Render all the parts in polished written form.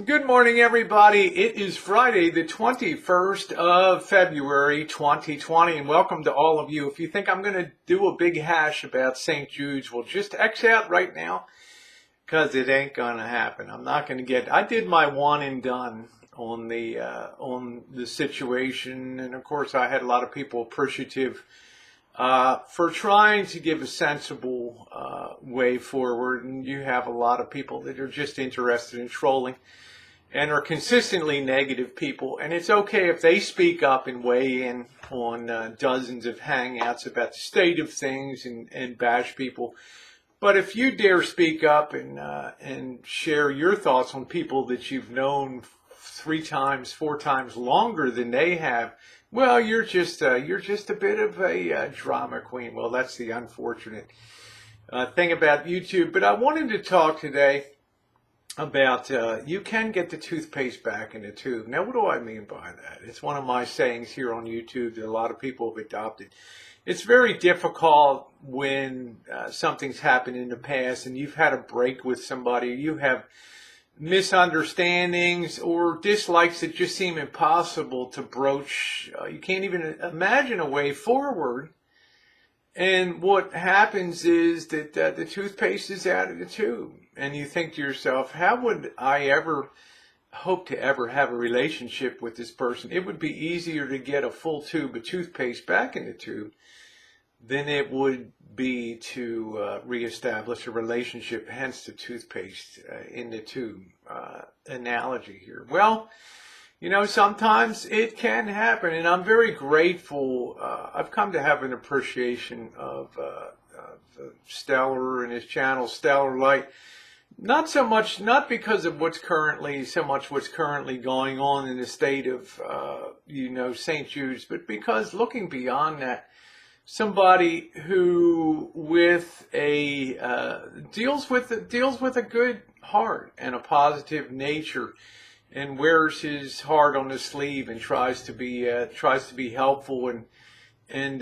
Good morning, everybody. It is Friday, the 21st of February, 2020, and welcome to all of you. If you think I'm going to do a big hash about St. Jude's, well, just X out right now, because it ain't going to happen. I'm not going to I did my one and done on the situation, and of course, I had a lot of people appreciative for trying to give a sensible way forward, and you have a lot of people that are just interested in trolling and are consistently negative people, and it's okay if they speak up and weigh in on dozens of hangouts about the state of things and bash people. But if you dare speak up and share your thoughts on people that you've known 3 times, 4 times longer than they have, well, you're just a bit of a drama queen. Well, that's the unfortunate thing about YouTube. But I wanted to talk today about you can get the toothpaste back in the tube. Now, what do I mean by that? It's one of my sayings here on YouTube that a lot of people have adopted. It's very difficult when something's happened in the past and you've had a break with somebody, you have misunderstandings or dislikes that just seem impossible to broach. You can't even imagine a way forward. And what happens is that the toothpaste is out of the tube. And you think to yourself, how would I ever hope to ever have a relationship with this person? It would be easier to get a full tube of toothpaste back in the tube than it would be to reestablish a relationship, hence the toothpaste in the tube analogy here. Well, you know, sometimes it can happen, and I'm very grateful. I've come to have an appreciation of Stellar and his channel, Stellar Light. Not because of what's currently going on in the state of, St. Jude's, but because looking beyond that, somebody who deals with a good heart and a positive nature, and wears his heart on his sleeve and tries to be helpful and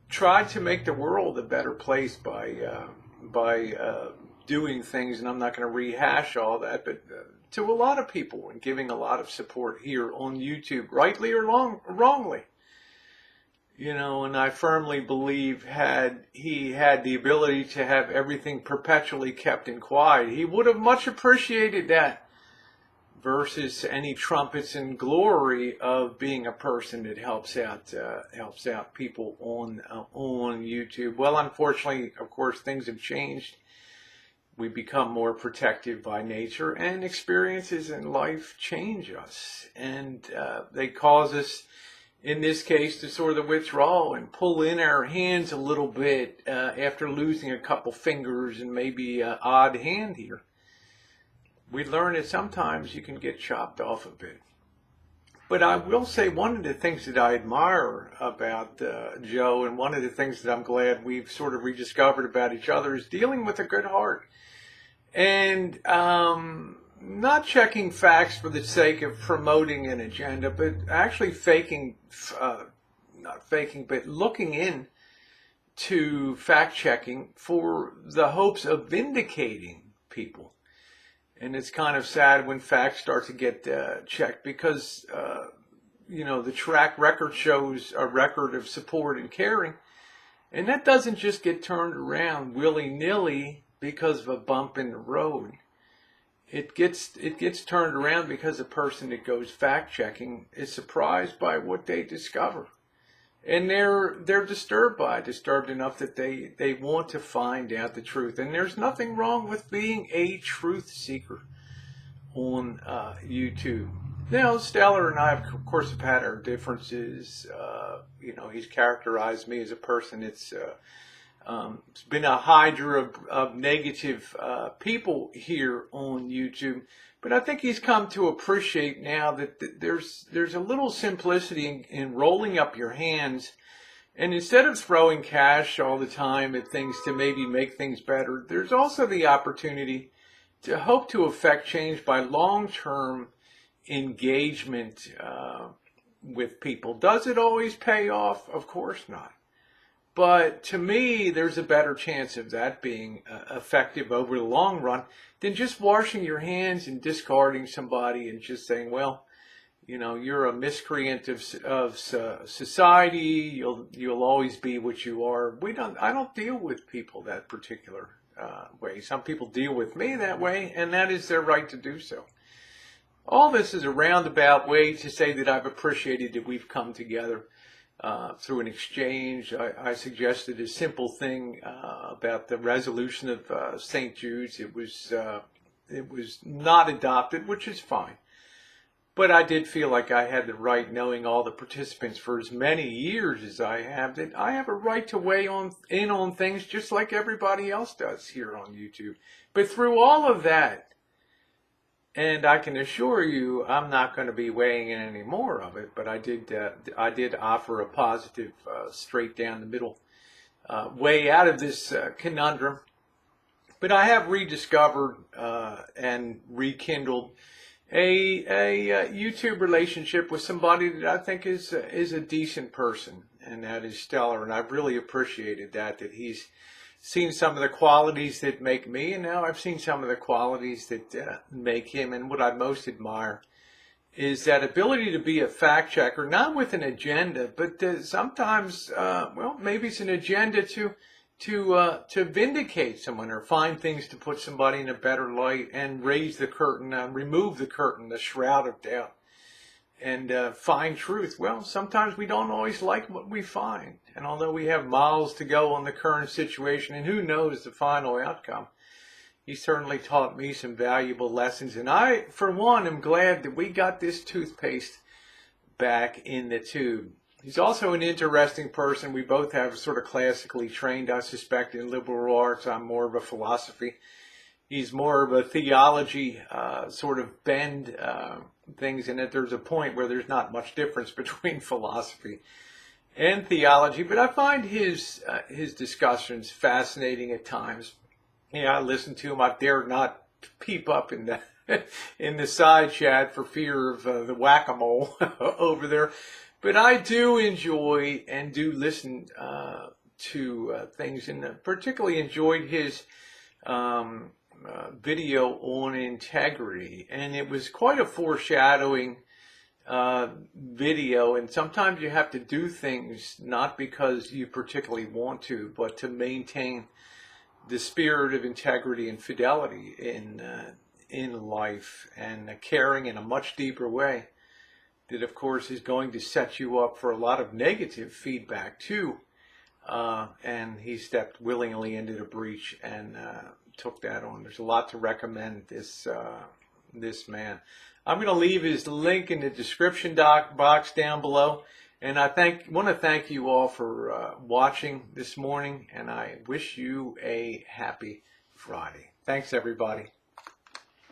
try to make the world a better place by doing things. And I'm not going to rehash all that, but to a lot of people and giving a lot of support here on YouTube, rightly or wrongly. You know, and I firmly believe had he had the ability to have everything perpetually kept in quiet, he would have much appreciated that versus any trumpets and glory of being a person that helps out people on YouTube. Well, unfortunately, of course, things have changed. We become more protective by nature, and experiences in life change us, and they cause us, in this case, to sort of withdraw and pull in our hands a little bit after losing a couple fingers and maybe an odd hand here. We learn that sometimes you can get chopped off a bit. But I will say one of the things that I admire about Joe, and one of the things that I'm glad we've sort of rediscovered about each other, is dealing with a good heart. And not checking facts for the sake of promoting an agenda, but actually but looking in to fact checking for the hopes of vindicating people. And it's kind of sad when facts start to get checked because, the track record shows a record of support and caring. And that doesn't just get turned around willy-nilly because of a bump in the road. It gets turned around because a person that goes fact-checking is surprised by what they discover. And they're disturbed enough that they want to find out the truth. And there's nothing wrong with being a truth seeker on YouTube. Now, Stellar and I, of course, have had our differences. He's characterized me as a person that's it's been a hydra of negative people here on YouTube. But I think he's come to appreciate now that there's a little simplicity in rolling up your hands, and instead of throwing cash all the time at things to maybe make things better, there's also the opportunity to hope to affect change by long-term engagement with people. Does it always pay off? Of course not. But to me, there's a better chance of that being effective over the long run than just washing your hands and discarding somebody and just saying, well, you know, you're a miscreant of society. You'll always be what you are. I don't deal with people that particular way. Some people deal with me that way, and that is their right to do so. All this is a roundabout way to say that I've appreciated that we've come together through an exchange. I suggested a simple thing about the resolution of St. Jude's. It was not adopted, which is fine. But I did feel like I had the right, knowing all the participants for as many years as I have, that I have a right to weigh in on things just like everybody else does here on YouTube. But through all of that, and I can assure you, I'm not going to be weighing in any more of it. But I did offer a positive, straight down the middle way out of this conundrum. But I have rediscovered and rekindled a YouTube relationship with somebody that I think is a decent person, and that is Stellar. And I've really appreciated that he's seen some of the qualities that make me, and now I've seen some of the qualities that make him. And what I most admire is that ability to be a fact checker, not with an agenda, but sometimes, well, maybe it's an agenda to vindicate someone or find things to put somebody in a better light and raise the curtain, remove the curtain, the shroud of doubt, and find truth. Well, sometimes we don't always like what we find. And although we have miles to go on the current situation, and who knows the final outcome, he certainly taught me some valuable lessons. And I, for one, am glad that we got this toothpaste back in the tube. He's also an interesting person. We both have sort of classically trained, I suspect, in liberal arts. I'm more of a philosophy. He's more of a theology sort of bend things, and that there's a point where there's not much difference between philosophy and theology. But I find his discussions fascinating at times. Yeah, I listen to him. I dare not peep up in the side chat for fear of the whack-a-mole over there. But I do enjoy and do listen to things, and particularly enjoyed his video on integrity. And it was quite a foreshadowing video. And sometimes you have to do things not because you particularly want to, but to maintain the spirit of integrity and fidelity in life, and caring in a much deeper way. That, of course, is going to set you up for a lot of negative feedback too. And he stepped willingly into the breach and took that on. There's a lot to recommend this man. I'm going to leave his link in the description box down below. And I want to thank you all for watching this morning. And I wish you a happy Friday. Thanks, everybody.